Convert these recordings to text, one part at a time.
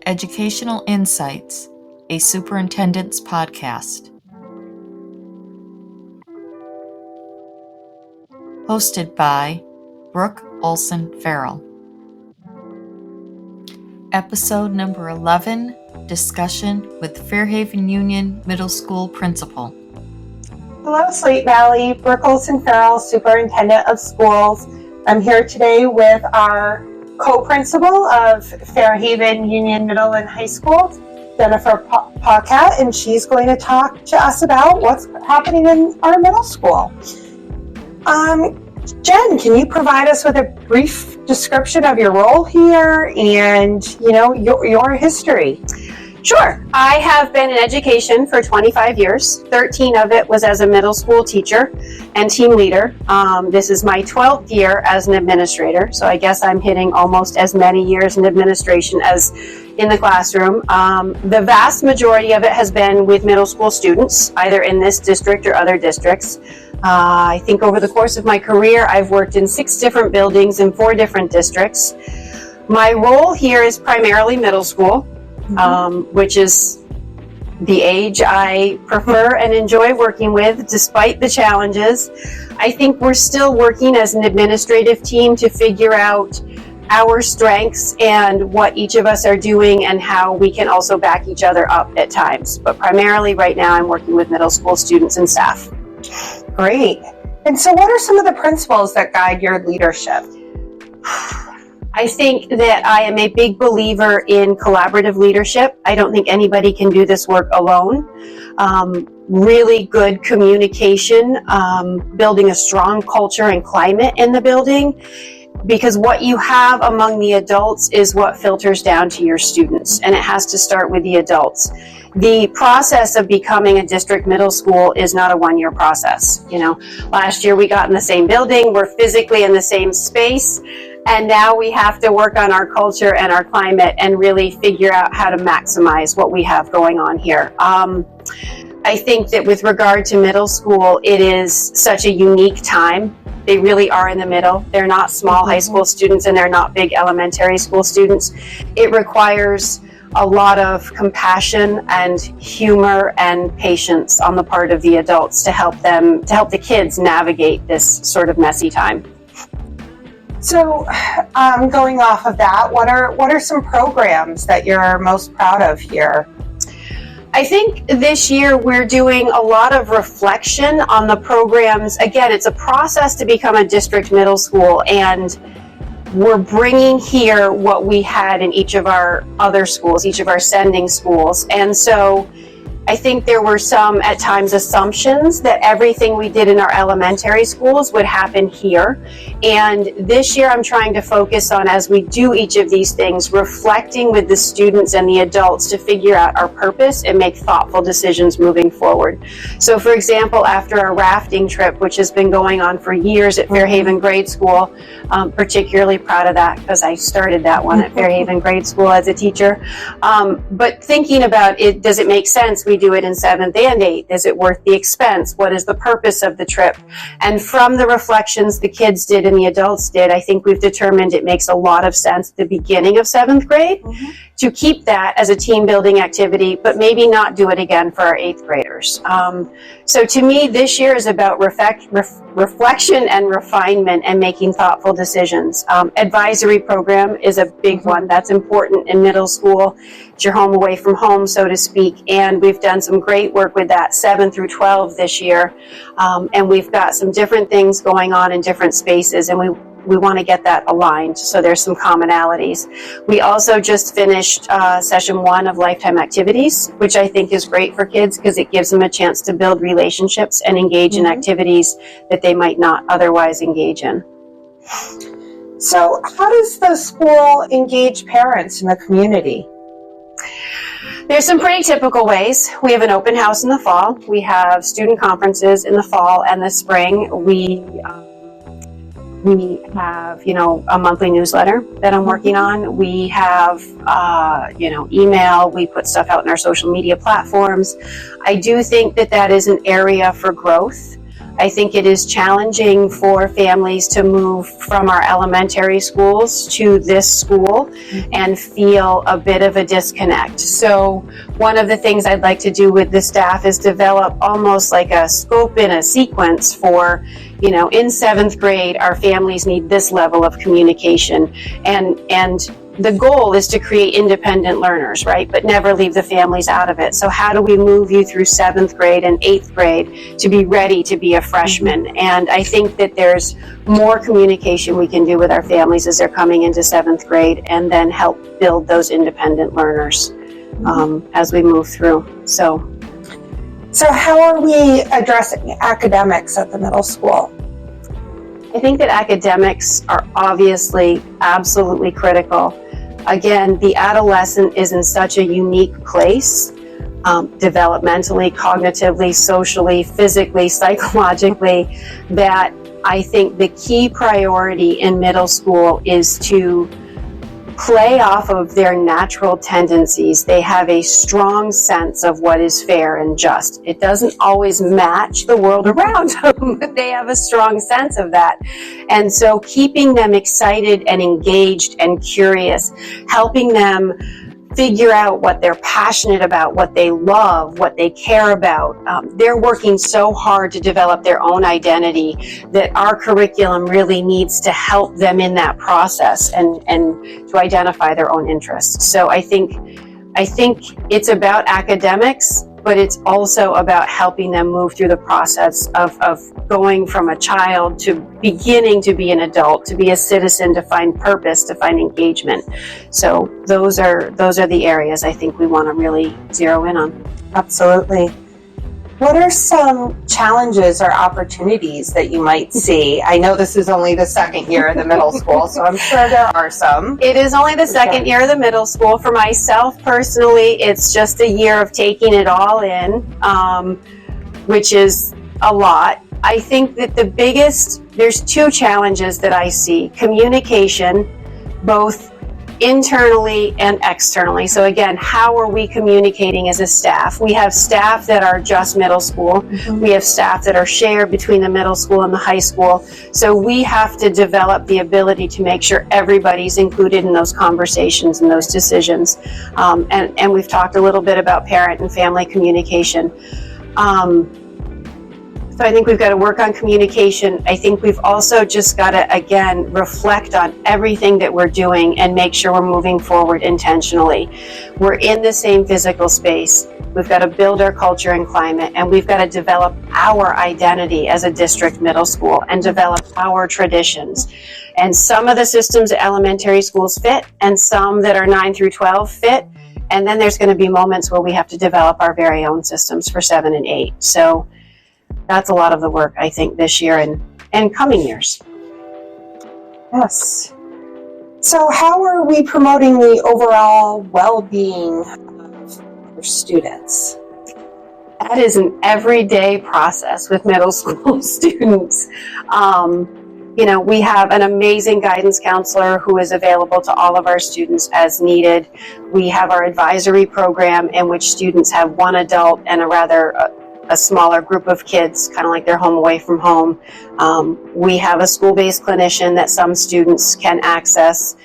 Educational Insights, a Superintendent's Podcast. Hosted by Brooke Olsen-Farrell. Episode number 11, Discussion with Fairhaven Union Middle School Principal. Hello, Slate Valley. Brooke Olsen-Farrell, Superintendent of Schools. I'm here today with our Co-Principal of Fairhaven Union Middle and High School, Jennifer Paquette, and she's going to talk to us about what's happening in our middle school. Jen, can you provide us with a brief description of your role here and, your history? Sure. I have been in education for 25 years. 13 of it was as a middle school teacher and team leader. This is my 12th year as an administrator, so I guess I'm hitting almost as many years in administration as in the classroom. The vast majority of it has been with middle school students, either in this district or other districts. I think over the course of my career, I've worked in 6 different buildings in 4 different districts. My role here is primarily middle school. Which is the age I prefer and enjoy working with, despite the challenges. I think we're still working as an administrative team to figure out our strengths and what each of us are doing and how we can also back each other up at times. But primarily right now I'm working with middle school students and staff. Great. And so what are some of the principles that guide your leadership? I think that I am a big believer in collaborative leadership. I don't think anybody can do this work alone. Really good communication, building a strong culture and climate in the building, because what you have among the adults is what filters down to your students, and it has to start with the adults. The process of becoming a district middle school is not a one-year process. Last year we got in the same building, we're physically in the same space, and now we have to work on our culture and our climate and really figure out how to maximize what we have going on here. I think that with regard to middle school, it is such a unique time. They really are in the middle. They're not small high school students and they're not big elementary school students. It requires a lot of compassion and humor and patience on the part of the adults to help the kids navigate this sort of messy time. So, going off of that, what are some programs that you're most proud of here? I think this year we're doing a lot of reflection on the programs. Again, it's a process to become a district middle school, and we're bringing here what we had in each of our other schools, each of our sending schools. And so I think there were some, at times, assumptions that everything we did in our elementary schools would happen here. And this year I'm trying to focus on, as we do each of these things, reflecting with the students and the adults to figure out our purpose and make thoughtful decisions moving forward. So for example, after our rafting trip, which has been going on for years at Fairhaven Grade School, particularly proud of that because I started that one at Fairhaven Grade School as a teacher. But thinking about it, does it make sense we do it in 7th and 8th? Is it worth the expense? What is the purpose of the trip? And from the reflections the kids did and the adults did, I think we've determined it makes a lot of sense at the beginning of 7th grade to keep that as a team building activity, but maybe not do it again for our 8th graders. So to me, this year is about reflection and refinement and making thoughtful decisions. Advisory program is a big one. That's important in middle school. It's your home away from home, so to speak. And we've done some great work with that 7 through 12 this year. And we've got some different things going on in different spaces, and we want to get that aligned, so there's some commonalities. We also just finished session 1 of lifetime activities, which I think is great for kids because it gives them a chance to build relationships and engage in activities that they might not otherwise engage in. So how does the school engage parents in the community? There's some pretty typical ways. We have an open house in the fall. We have student conferences in the fall and the spring. We have, a monthly newsletter that I'm working on. We have, email. We put stuff out in our social media platforms. I do think that is an area for growth. I think it is challenging for families to move from our elementary schools to this school and feel a bit of a disconnect. So one of the things I'd like to do with the staff is develop almost like a scope and a sequence for, you know, in 7th grade, our families need this level of communication. And the goal is to create independent learners, right? But never leave the families out of it. So how do we move you through 7th grade and 8th grade to be ready to be a freshman? And I think that there's more communication we can do with our families as they're coming into 7th grade, and then help build those independent learners as we move through. So how are we addressing academics at the middle school? I think that academics are obviously absolutely critical. Again, the adolescent is in such a unique place, developmentally, cognitively, socially, physically, psychologically, that I think the key priority in middle school is to play off of their natural tendencies. They have a strong sense of what is fair and just. It doesn't always match the world around them, but they have a strong sense of that. And so keeping them excited and engaged and curious, helping them figure out what they're passionate about, what they love, what they care about. They're working so hard to develop their own identity that our curriculum really needs to help them in that process and to identify their own interests. So I think it's about academics, but it's also about helping them move through the process of going from a child to beginning to be an adult, to be a citizen, to find purpose, to find engagement. So those are the areas I think we want to really zero in on. Absolutely. What are some challenges or opportunities that you might see? I know this is only the second year of the middle school, so I'm sure there are some. It is only the second year of the middle school. For myself personally, it's just a year of taking it all in, which is a lot. I think that there's two challenges that I see. Communication, both internally and externally. So again, how are we communicating as a staff? We have staff that are just middle school. We have staff that are shared between the middle school and the high school. So we have to develop the ability to make sure everybody's included in those conversations and those decisions. And we've talked a little bit about parent and family communication. So I think we've got to work on communication. I think we've also just got to, again, reflect on everything that we're doing and make sure we're moving forward intentionally. We're in the same physical space. We've got to build our culture and climate, and we've got to develop our identity as a district middle school and develop our traditions. And some of the systems at elementary schools fit, and some that are 9 through 12 fit. And then there's going to be moments where we have to develop our very own systems for 7 and 8. So that's a lot of the work, I think, this year and coming years. Yes. So how are we promoting the overall well-being of our students? That is an everyday process with middle school students. We have an amazing guidance counselor who is available to all of our students as needed. We have our advisory program in which students have one adult and a smaller group of kids, kind of like they're home away from home. We have a school-based clinician that some students can access.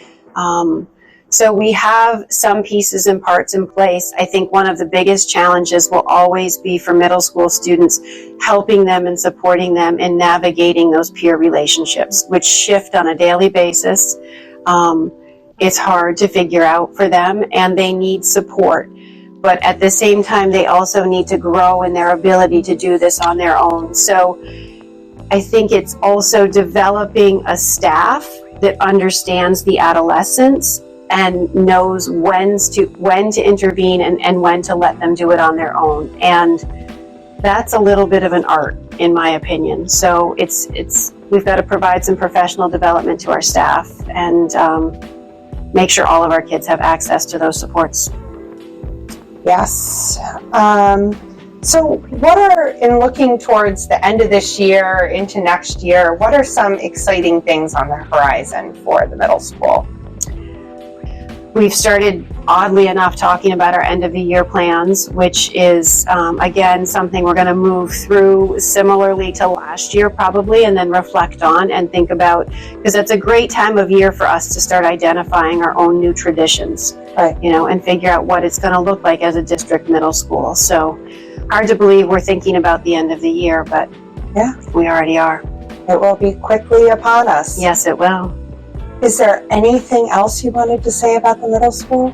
So we have some pieces and parts in place. I think one of the biggest challenges will always be for middle school students, helping them and supporting them in navigating those peer relationships, which shift on a daily basis. It's hard to figure out for them, and they need support. But at the same time, they also need to grow in their ability to do this on their own. So I think it's also developing a staff that understands the adolescents and knows when to intervene and when to let them do it on their own. And that's a little bit of an art, in my opinion. So we've got to provide some professional development to our staff and make sure all of our kids have access to those supports. Yes. So in looking towards the end of this year into next year, what are some exciting things on the horizon for the middle school? We've started oddly enough, talking about our end of the year plans, which is, again, something we're going to move through similarly to last year probably, and then reflect on and think about, because it's a great time of year for us to start identifying our own new traditions, Right. and figure out what it's going to look like as a district middle school. So hard to believe we're thinking about the end of the year, but Yeah. we already are. It will be quickly upon us. Yes, it will. Is there anything else you wanted to say about the middle school?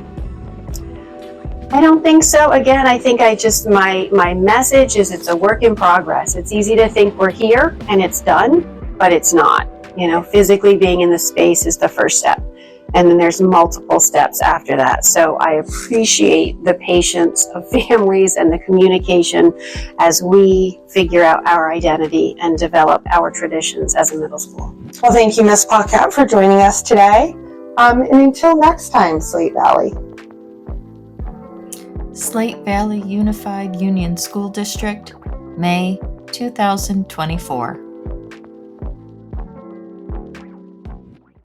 I don't think so. Again, I think my message is it's a work in progress. It's easy to think we're here and it's done, but it's not. Physically being in the space is the first step. And then there's multiple steps after that. So I appreciate the patience of families and the communication as we figure out our identity and develop our traditions as a middle school. Well, thank you, Ms. Paquette, for joining us today. And until next time, Slate Valley. Slate Valley Unified Union School District, May 2024.